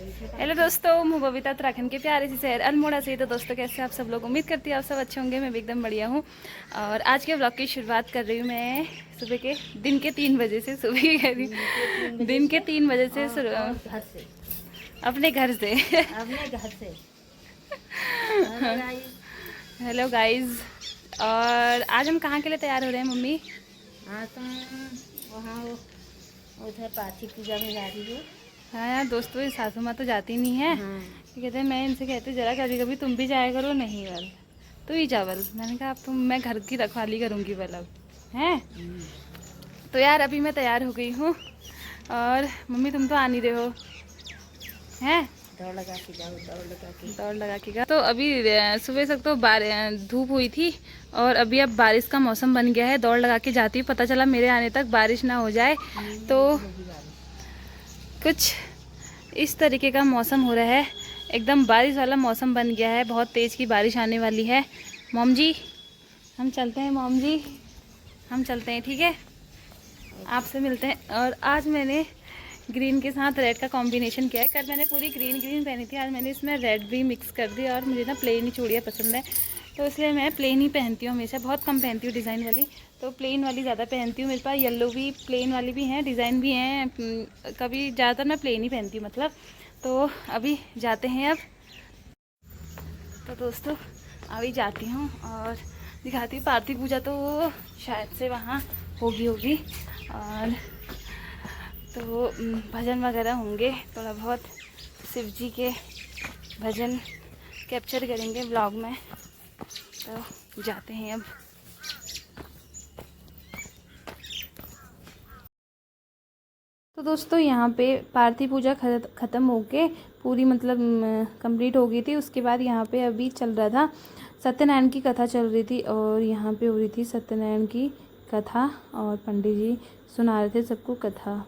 Hello दोस्तों, मैं बबीता उत्तराखंड के प्यारे से शहर अल्मोड़ा से। तो दोस्तों कैसे आप सब लोग, उम्मीद करती हूँ आप सब अच्छे होंगे। मैं भी एकदम बढ़िया हूँ। और आज के ब्लॉग की शुरुआत कर रही हूँ मैं सुबह के दिन के 3 बजे से। सुबह की कह रही हूँ, दिन के 3 बजे से घर से अपने घर से अपने घर से हेलो गाइज। और आज हम कहाँ के लिए तैयार हो रहे हैं मम्मी? हाँ तुम वहाँ उधर पार्थी पूजा में जा रही हो। हाँ यार दोस्तों, ये सासू माँ तो जाती नहीं है। हाँ ये कहते हैं, मैं इनसे कहती जरा कभी कभी तुम भी जाया करो। नहीं बल तू ही जा बल। मैंने कहा अब तुम, मैं घर की रखवाली करूँगी बल अब हैं। तो यार अभी मैं तैयार हो गई हूँ। और मम्मी तुम तो आ नहीं रहे हो हैं। दौड़ लगा के जाओ, दौड़ लगा के। दौड़ लगा के तो अभी सुबह तक तो धूप हुई थी और अभी अब बारिश का मौसम बन गया है। दौड़ लगा के जाती हूँ, पता चला मेरे आने तक बारिश ना हो जाए। तो कुछ इस तरीके का मौसम हो रहा है, एकदम बारिश वाला मौसम बन गया है। बहुत तेज़ की बारिश आने वाली है। मॉम जी हम चलते हैं, मॉम जी हम चलते हैं, ठीक है आपसे मिलते हैं। और आज मैंने ग्रीन के साथ रेड का कॉम्बिनेशन किया है। कल मैंने पूरी ग्रीन ग्रीन पहनी थी, आज मैंने इसमें रेड भी मिक्स कर दी। और मुझे ना प्लेन ही चूड़ियाँ पसंद है, तो इसलिए मैं प्लेन ही पहनती हूँ हमेशा। बहुत कम पहनती हूँ डिज़ाइन वाली, तो प्लेन वाली ज़्यादा पहनती हूँ। मेरे पास येलो भी प्लेन वाली भी हैं, डिज़ाइन भी हैं। कभी ज़्यादातर मैं प्लेन ही पहनती हूँ मतलब। तो अभी जाते हैं अब। तो दोस्तों अभी जाती हूँ और दिखाती हूँ पार्थी पूजा। तो शायद से वहाँ होगी। और तो भजन वगैरह होंगे, थोड़ा बहुत शिव जी के भजन कैप्चर करेंगे ब्लॉग में। तो जाते हैं अब। तो दोस्तों यहाँ पे पार्थी पूजा ख़त्म होके पूरी मतलब कंप्लीट हो गई थी। उसके बाद यहाँ पे अभी चल रहा था सत्यनारायण की कथा चल रही थी। और यहाँ पे हो रही थी सत्यनारायण की कथा और पंडित जी सुना रहे थे सबको कथा।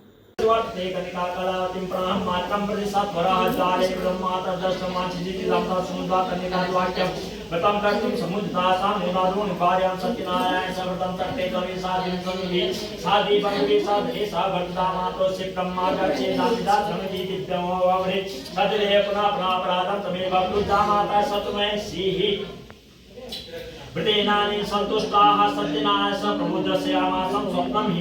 व्रतं कर्तुं समुद्दासां मुदारुं कार्यां सत्यनारायण सर्वतं तत्ते कवि साधिं सन्निधि साधि भगवे साधे सा वर्तदामातो सिक्कम्मा गच्छे नामिदा समधि दिव्यमो ववरे तद्रे पुनः अपराधं तमेव वृद्धामाता सतमय सीहि वृतेनानि सन्तुष्टाः सत्यनारायण स प्रमुद्रस्यामासं स्वप्नं हि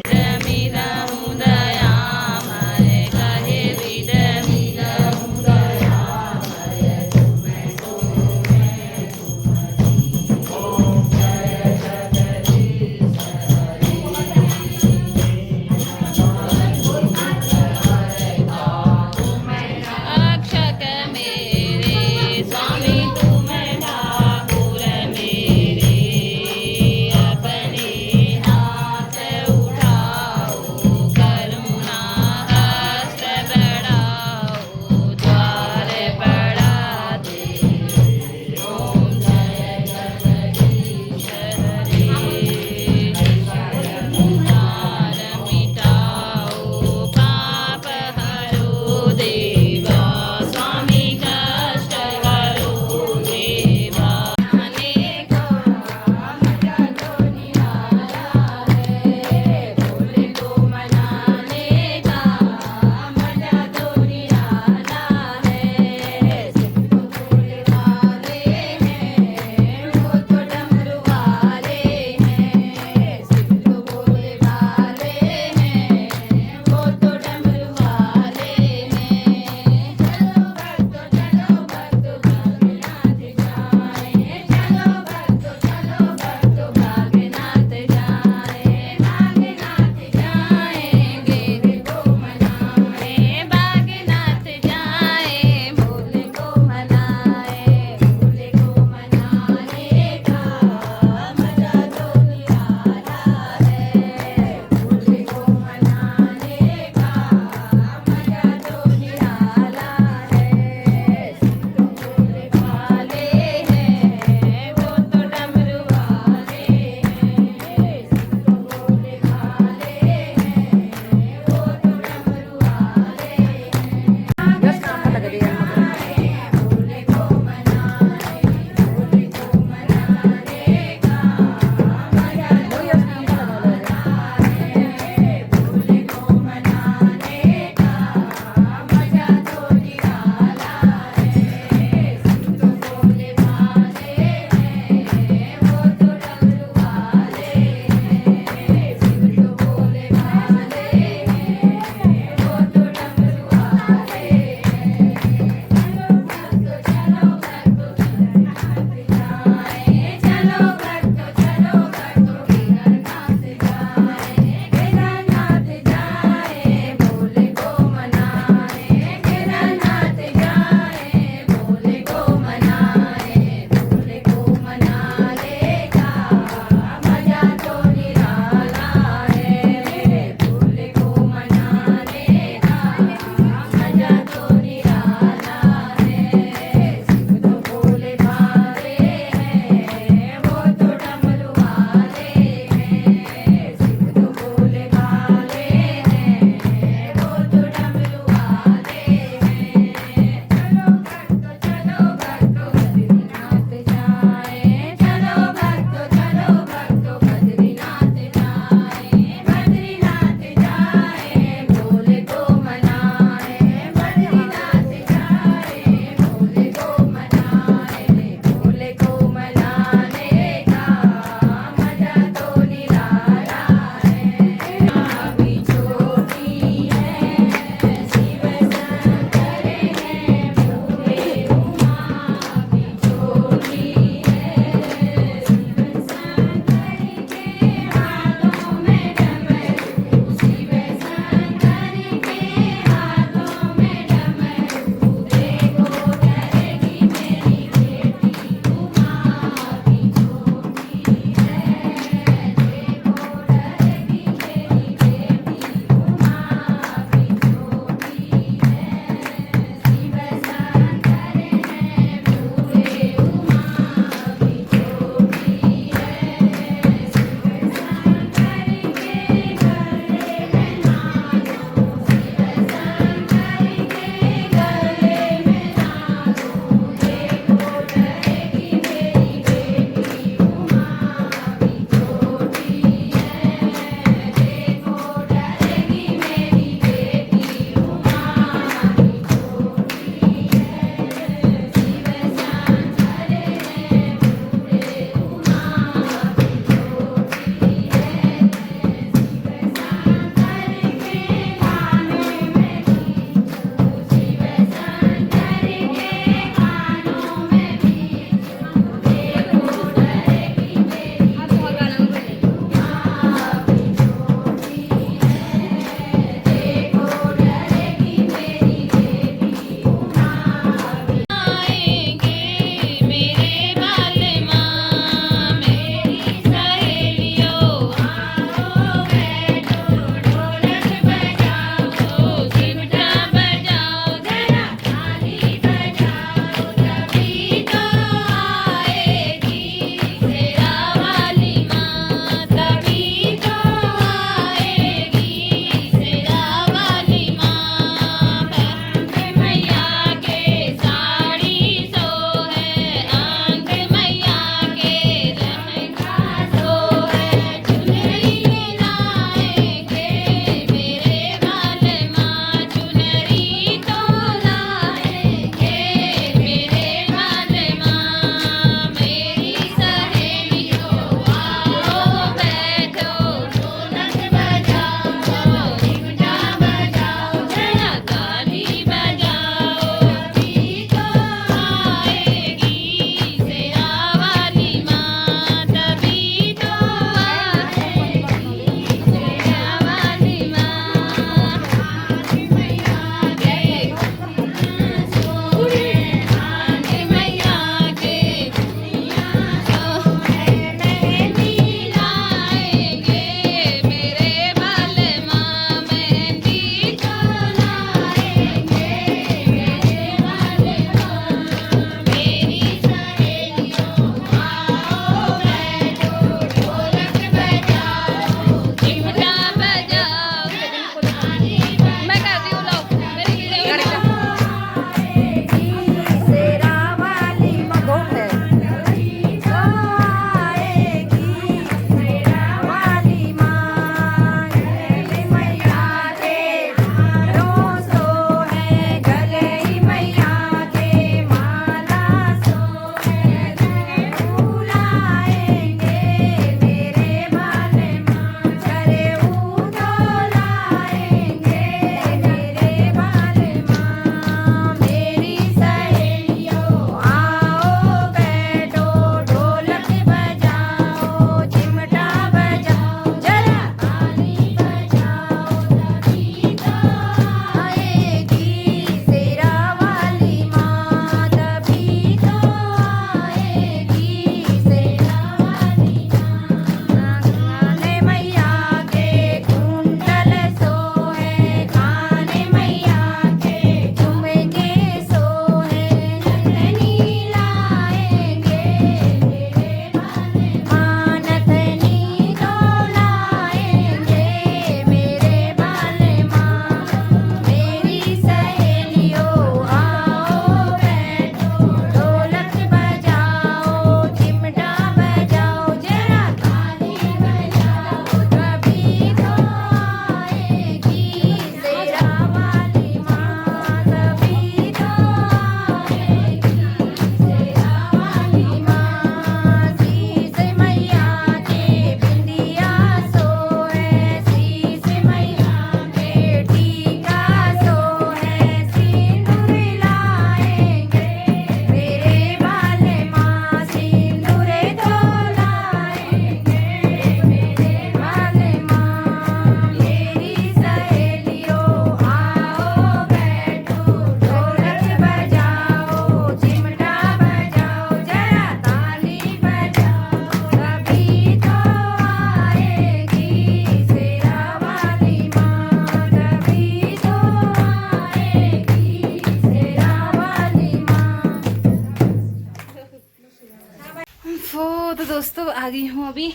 तो दोस्तों आ गई हूँ अभी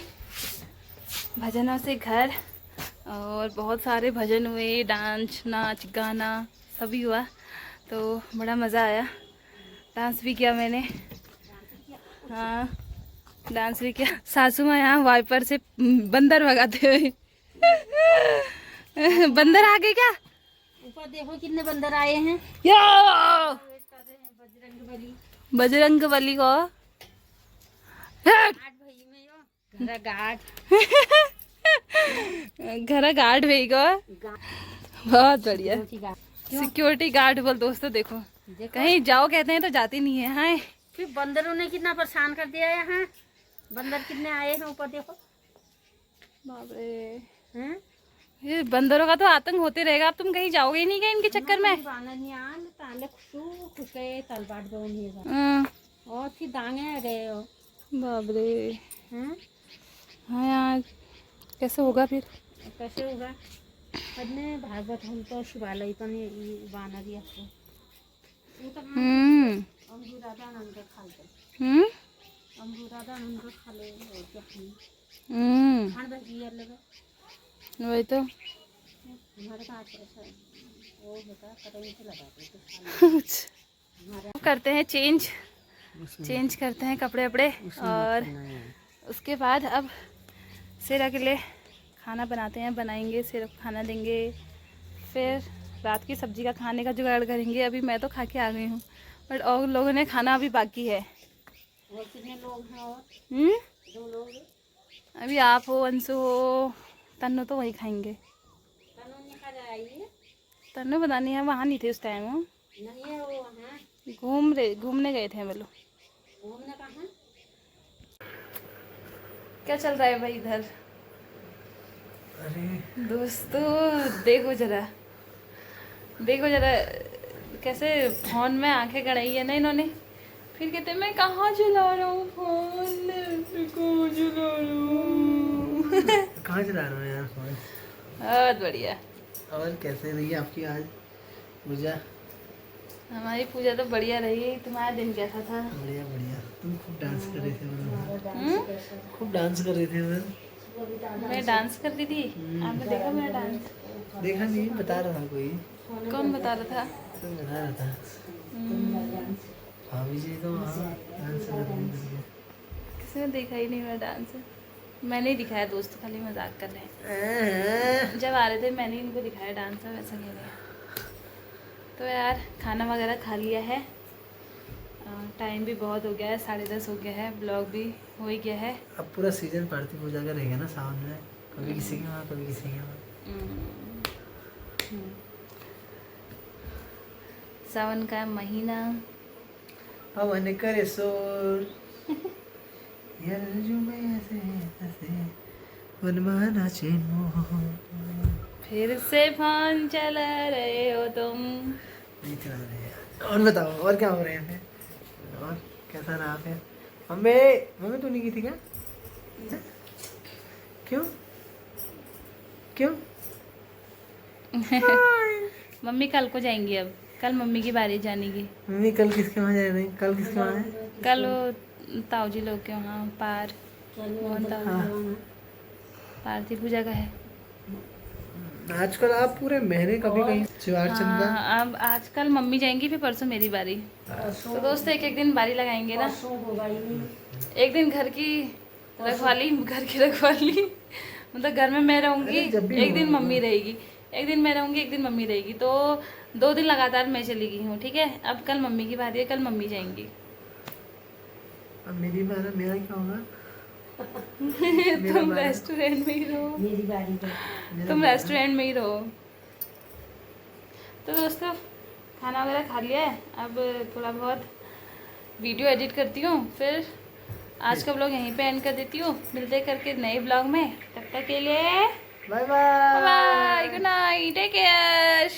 भजनों से घर, और बहुत सारे भजन हुए, डांस नाच गाना सभी हुआ, तो बड़ा मज़ा आया। डांस भी किया मैंने, हाँ डांस भी किया। सासू माँ यहाँ वाइपर से बंदर भगाते हुए बंदर आ गए क्या? ऊपर देखो कितने बंदर आए हैं। यो बजरंगबली बजरंगबली को गार्ड भाई में यो घरा गार्ड घर गार्ड भाई को बहुत बढ़िया सिक्योरिटी गार्ड बोल। दोस्तों देखो कहीं जाओ कहते हैं तो जाती नहीं है। हाँ फिर बंदरों ने कितना परेशान कर दिया है। यहाँ बंदर कितने आए हैं ऊपर देखो। बाप रे, हैं? ये बंदरों का तो आतंक होते रहेगा। अब तुम कहीं जाओगे ही नहीं क्या इनके चक्कर में? और फिर दांगे आ गए हो। बाप रे, हैं? हाँ यार कैसे होगा फिर? कैसे होगा? पढ़ने भागवत हम तो शिवालय तो नहीं बाना दिया अमरूदानंद खालते अमरूदानंद खाले खान भाजी लगा वही तो हमारे पास वो होता पता नहीं लगा करते हैं चेंज करते हैं कपड़े वपड़े, और उसके बाद अब सेरा के लिए खाना बनाते हैं, बनाएंगे, सिर्फ खाना देंगे, फिर रात की सब्जी का खाने का जुगाड़ करेंगे। अभी मैं तो खा के आ गई हूँ, बट और लोगों ने खाना अभी बाकी है। और कितने लोग हैं? और 2 लोग। अभी आप हो, अंशु हो, तन्नू तो वही खाएंगे। तन्नू ने खा जाइए। तन्नू पता नहीं है, वहाँ नहीं थे उस टाइम। वो नहीं है वो वहाँ घूमने गए थे हम लोग। घूमने कहाँ? क्या चल रहा है भाई इधर? अरे दोस्तों देखो जरा कैसे फोन में आंखें गड़ाई है ना इन्होंने। फिर कहते मैं कहाँ चला रहा हूँ फोन, कहाँ चला रहा हूँ कहाँ चला रहे हो यार फोन? बहुत बढ़िया। और कैसे रही आपकी आज पूजा? हमारी पूजा तो बढ़िया रही। तुम्हारा दिन कैसा था? बढ़िया बढ़िया। तुम खूब डांस कर रहे थे, खूब डांस कर रहे थे। मैं डांस कर रही थी, आपने देखा मेरा डांस? देखा नहीं, बता रहा था कोई। कौन बता रहा था? तो बता रहा था भाभी जी तो वहाँ डांस कर रही थी। किसी ने देखा ही नहीं मेरा डांस। मैंने ही दिखाया, दोस्त खाली मजाक कर रहे हैं। जब आ रहे थे मैंने इनको दिखाया डांस, वैसा कह रहे। तो यार खाना वगैरह खा लिया है, टाइम भी बहुत हो गया है, 10:30 हो गया है, ब्लॉग भी हो ही गया है। अब पूरा सीजन पार्थिव पूजा का रहेगा ना सावन में, कभी किसी के वहाँ कभी किसी के वहाँ। सावन का महीना पवन करे शोर मनमाना चिन्ह। फिर से फोन चला रहे हो तुम। नहीं चला रहे यार। और बताओ और क्या हो रहे हैं? और कैसा रहा फिर? मम्मी तू नहीं की थी क्या? क्यों क्यों? मम्मी कल को जाएंगी। अब कल मम्मी की बारी जाने की। मम्मी कल किसके वहाँ जा रही? कल किसके वहाँ है? कल वो ताऊ जी लोग के वहाँ पार मोहन ताऊ पार्थिव पूजा का है। आजकल आप पूरे महीने कभी कहीं त्योहार चल रहा। हाँ, अब आजकल मम्मी जाएंगी, फिर परसों मेरी बारी। तो दोस्तों एक दिन बारी लगाएंगे ना। एक दिन घर की रखवाली मतलब घर में मैं रहूँगी, एक दिन मम्मी रहेगी, एक दिन मैं रहूँगी, एक दिन मम्मी रहेगी। तो 2 दिन लगातार मैं चली गई हूँ, ठीक है। अब कल मम्मी की बारी है, कल मम्मी जाएंगी। अब मेरी बार मेरा क्या होगा? तुम रेस्टोरेंट में ही रहो, मेरी बारी है। तुम रेस्टोरेंट में ही रहो। तो दोस्तों खाना वगैरह खा लिया है, अब थोड़ा बहुत वीडियो एडिट करती हूँ, फिर आज का ब्लॉग यहीं पे एंड कर देती हूँ। मिलते करके नए ब्लॉग में, तब तक के लिए bye bye bye, good night, take care.